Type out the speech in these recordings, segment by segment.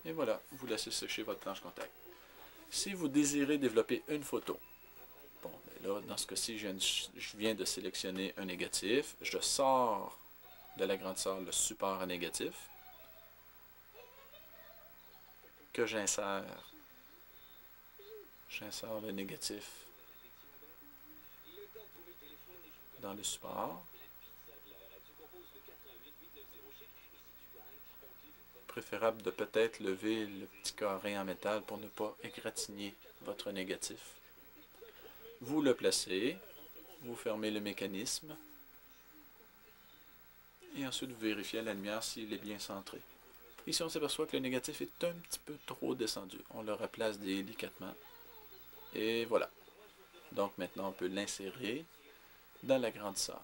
Et voilà, vous laissez sécher votre planche contact. Si vous désirez développer une photo, bon, ben là, dans ce cas-ci, je viens de sélectionner un négatif. Je sors de l'agrandisseur le support à négatif que j'insère. J'insère le négatif dans le support. Préférable de peut-être lever le petit carré en métal pour ne pas égratigner votre négatif. Vous le placez, vous fermez le mécanisme et ensuite vous vérifiez à la lumière s'il est bien centré. Ici on s'aperçoit que le négatif est un petit peu trop descendu. On le replace délicatement et voilà. Donc maintenant on peut l'insérer dans l'agrandisseur.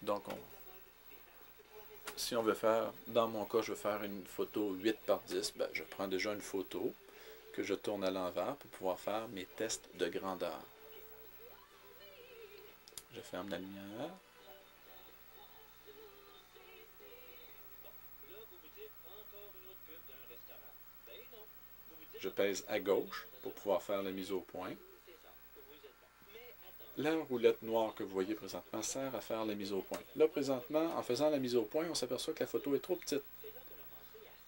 Donc si on veut faire, dans mon cas je veux faire une photo 8 par 10, ben, je prends déjà une photo que je tourne à l'envers pour pouvoir faire mes tests de grandeur. Je ferme la lumière. Je pèse à gauche pour pouvoir faire la mise au point. La roulette noire que vous voyez présentement sert à faire la mise au point. Là, présentement, en faisant la mise au point, on s'aperçoit que la photo est trop petite.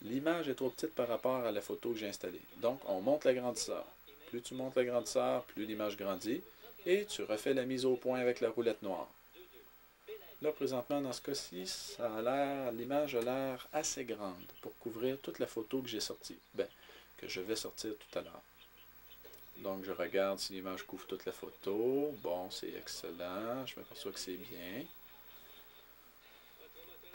L'image est trop petite par rapport à la photo que j'ai installée. Donc, on monte l'agrandisseur. Plus tu montes l'agrandisseur, plus l'image grandit. Et tu refais la mise au point avec la roulette noire. Là, présentement, dans ce cas-ci, l'image a l'air assez grande pour couvrir toute la photo que j'ai sortie. Que je vais sortir tout à l'heure. Donc, je regarde si l'image couvre toute la photo. Bon, c'est excellent. Je m'aperçois que c'est bien.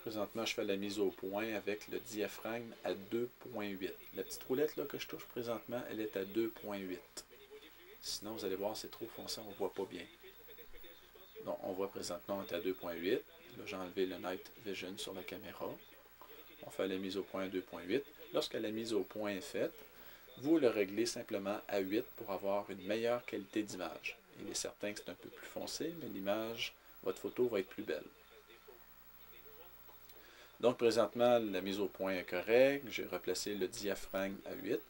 Présentement, je fais la mise au point avec le diaphragme à 2.8. La petite roulette là, que je touche présentement, elle est à 2.8. Sinon, vous allez voir, c'est trop foncé, on ne voit pas bien. Donc, on voit présentement, on est à 2.8. Là, j'ai enlevé le Night Vision sur la caméra. On fait la mise au point à 2.8. Lorsque la mise au point est faite, vous le réglez simplement à 8 pour avoir une meilleure qualité d'image. Il est certain que c'est un peu plus foncé, mais l'image, votre photo va être plus belle. Donc présentement, la mise au point est correcte. J'ai replacé le diaphragme à 8.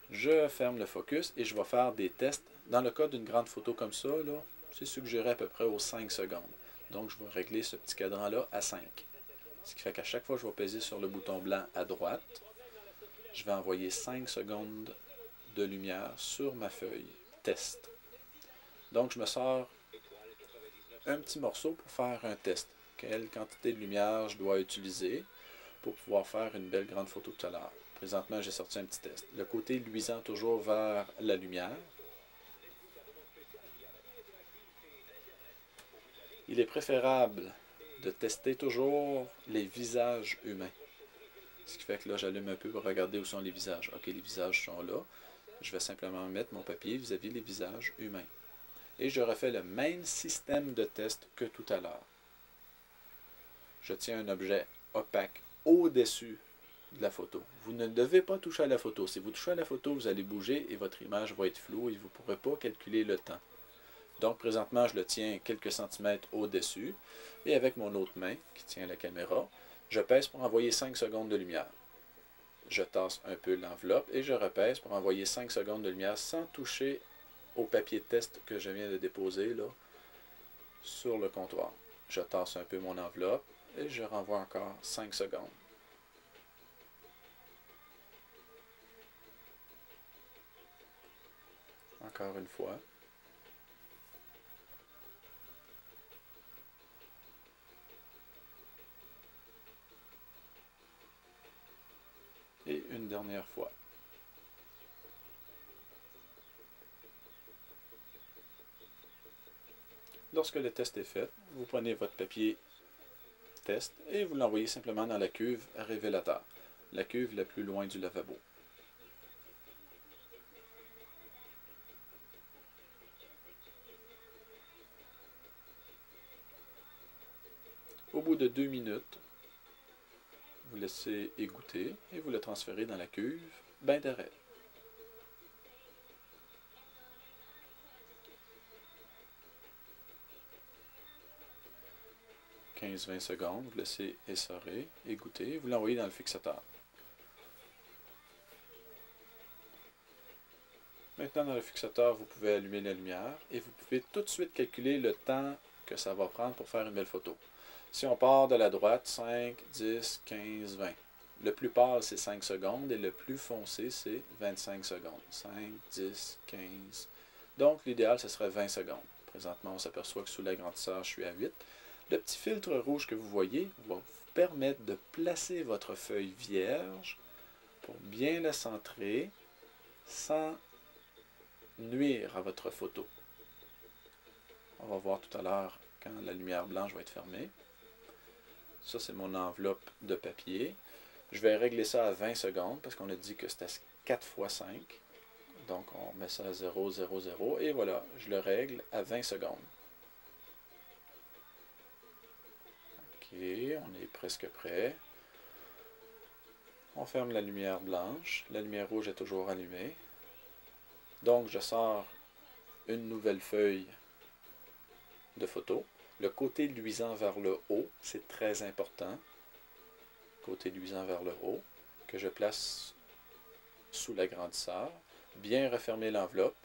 Je ferme le focus et je vais faire des tests. Dans le cas d'une grande photo comme ça, c'est suggéré à peu près aux 5 secondes. Donc je vais régler ce petit cadran-là à 5. Ce qui fait qu'à chaque fois que je vais peser sur le bouton blanc à droite, je vais envoyer 5 secondes de lumière sur ma feuille test. Donc je me sors un petit morceau pour faire un test. Quelle quantité de lumière je dois utiliser pour pouvoir faire une belle grande photo tout à l'heure. Présentement, j'ai sorti un petit test. Le côté luisant toujours vers la lumière. Il est préférable de tester toujours les visages humains. Ce qui fait que là, j'allume un peu pour regarder où sont les visages. Ok, les visages sont là. Je vais simplement mettre mon papier vis-à-vis les visages humains. Et je refais le même système de test que tout à l'heure. Je tiens un objet opaque au-dessus de la photo. Vous ne devez pas toucher à la photo. Si vous touchez à la photo, vous allez bouger et votre image va être floue et vous ne pourrez pas calculer le temps. Donc présentement, je le tiens quelques centimètres au-dessus et avec mon autre main qui tient la caméra, je pèse pour envoyer 5 secondes de lumière. Je tasse un peu l'enveloppe et je repèse pour envoyer 5 secondes de lumière sans toucher au papier de test que je viens de déposer là, sur le comptoir. Je tasse un peu mon enveloppe et je renvoie encore 5 secondes. Encore une fois. Et une dernière fois. Lorsque le test est fait, vous prenez votre papier test et vous l'envoyez simplement dans la cuve à révélateur, la cuve la plus loin du lavabo. Au bout de 2 minutes, vous laissez égoutter et vous le transférez dans la cuve bain d'arrêt. 15-20 secondes, vous laissez essorer, égoutter, vous l'envoyez dans le fixateur. Maintenant, dans le fixateur, vous pouvez allumer la lumière et vous pouvez tout de suite calculer le temps que ça va prendre pour faire une belle photo. Si on part de la droite, 5, 10, 15, 20. Le plus pâle, c'est 5 secondes et le plus foncé, c'est 25 secondes. 5, 10, 15. Donc, l'idéal, ce serait 20 secondes. Présentement, on s'aperçoit que sous l'agrandisseur, je suis à 8. Le petit filtre rouge que vous voyez va vous permettre de placer votre feuille vierge pour bien la centrer sans nuire à votre photo. On va voir tout à l'heure quand la lumière blanche va être fermée. Ça, c'est mon enveloppe de papier. Je vais régler ça à 20 secondes parce qu'on a dit que c'était 4 x 5. Donc, on met ça à 0, 0, 0. Et voilà, je le règle à 20 secondes. OK, on est presque prêt. On ferme la lumière blanche. La lumière rouge est toujours allumée. Donc, je sors une nouvelle feuille de photo. Le côté luisant vers le haut, c'est très important. Côté luisant vers le haut, que je place sous l'agrandisseur. Bien refermer l'enveloppe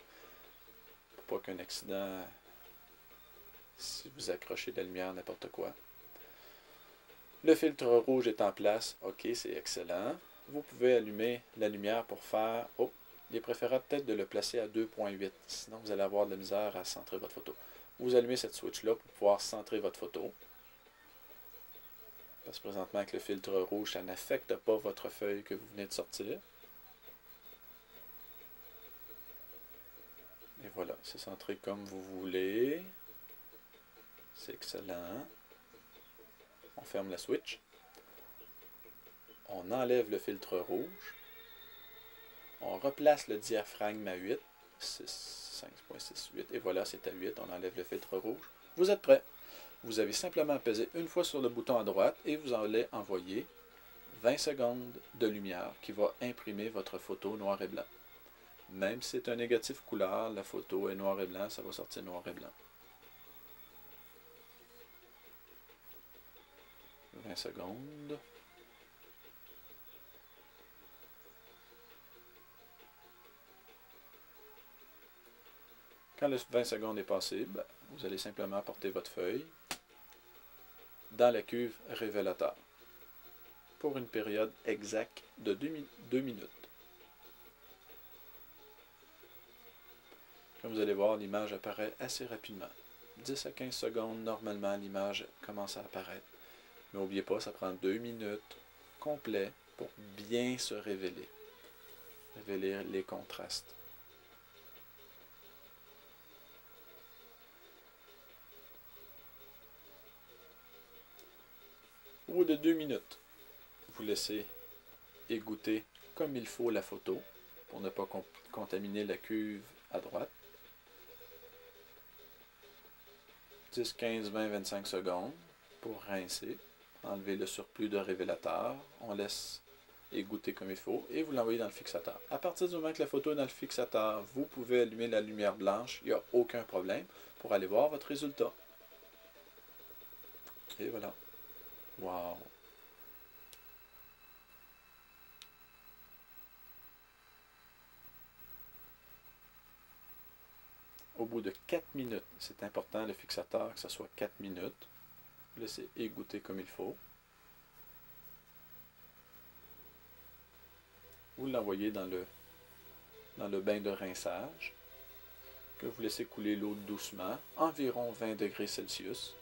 pour pas qu'un accident, si vous accrochez de la lumière, n'importe quoi. Le filtre rouge est en place. OK, c'est excellent. Vous pouvez allumer la lumière pour faire... Oh, il est préférable peut-être de le placer à 2.8. Sinon, vous allez avoir de la misère à centrer votre photo. Vous allumez cette switch-là pour pouvoir centrer votre photo. Parce que présentement, avec le filtre rouge, ça n'affecte pas votre feuille que vous venez de sortir. Et voilà, c'est centré comme vous voulez. C'est excellent. On ferme la switch. On enlève le filtre rouge. On replace le diaphragme à 8. 5.68. Et voilà, c'est à 8. On enlève le filtre rouge. Vous êtes prêt. Vous avez simplement pesé une fois sur le bouton à droite et vous allez envoyer 20 secondes de lumière qui va imprimer votre photo noir et blanc. Même si c'est un négatif couleur, la photo est noir et blanc, ça va sortir noir et blanc. 20 secondes. Quand le 20 secondes est passé, vous allez simplement porter votre feuille dans la cuve révélateur pour une période exacte de 2 minutes. Comme vous allez voir, l'image apparaît assez rapidement. 10 à 15 secondes, normalement, l'image commence à apparaître. Mais n'oubliez pas, ça prend 2 minutes complets pour bien se révéler. Révéler les contrastes. Au bout de 2 minutes, vous laissez égoutter comme il faut la photo pour ne pas contaminer la cuve à droite. 10, 15, 20, 25 secondes pour rincer, enlever le surplus de révélateur. On laisse égoutter comme il faut et vous l'envoyez dans le fixateur. À partir du moment que la photo est dans le fixateur, vous pouvez allumer la lumière blanche, il n'y a aucun problème pour aller voir votre résultat. Et voilà. Wow! Au bout de 4 minutes, c'est important le fixateur que ce soit 4 minutes. Vous laissez égoutter comme il faut. Vous l'envoyez dans le bain de rinçage, que vous laissez couler l'eau doucement, environ 20 degrés Celsius.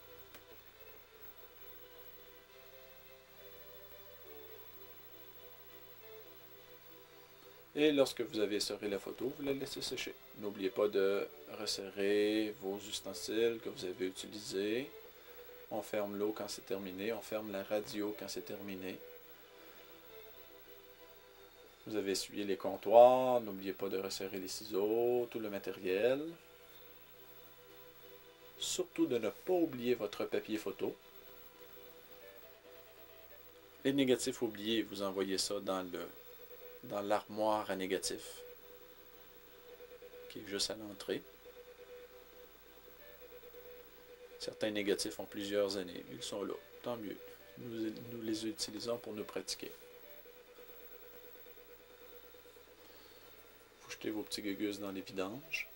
Et lorsque vous avez essoré la photo, vous la laissez sécher. N'oubliez pas de resserrer vos ustensiles que vous avez utilisés. On ferme l'eau quand c'est terminé. On ferme la radio quand c'est terminé. Vous avez essuyé les comptoirs. N'oubliez pas de resserrer les ciseaux, tout le matériel. Surtout de ne pas oublier votre papier photo. Les négatifs oubliés, vous envoyez ça dans l'armoire à négatifs, qui est juste à l'entrée. Certains négatifs ont plusieurs années. Ils sont là. Tant mieux. Nous les utilisons pour nous pratiquer. Vous jetez vos petits gugus dans les vidanges.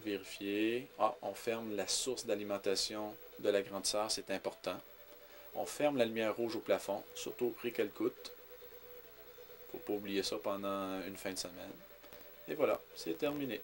Vérifiez. Ah, on ferme la source d'alimentation de l'agrandisseur, c'est important. On ferme la lumière rouge au plafond, surtout au prix qu'elle coûte. Faut pas oublier ça pendant une fin de semaine. Et voilà, c'est terminé.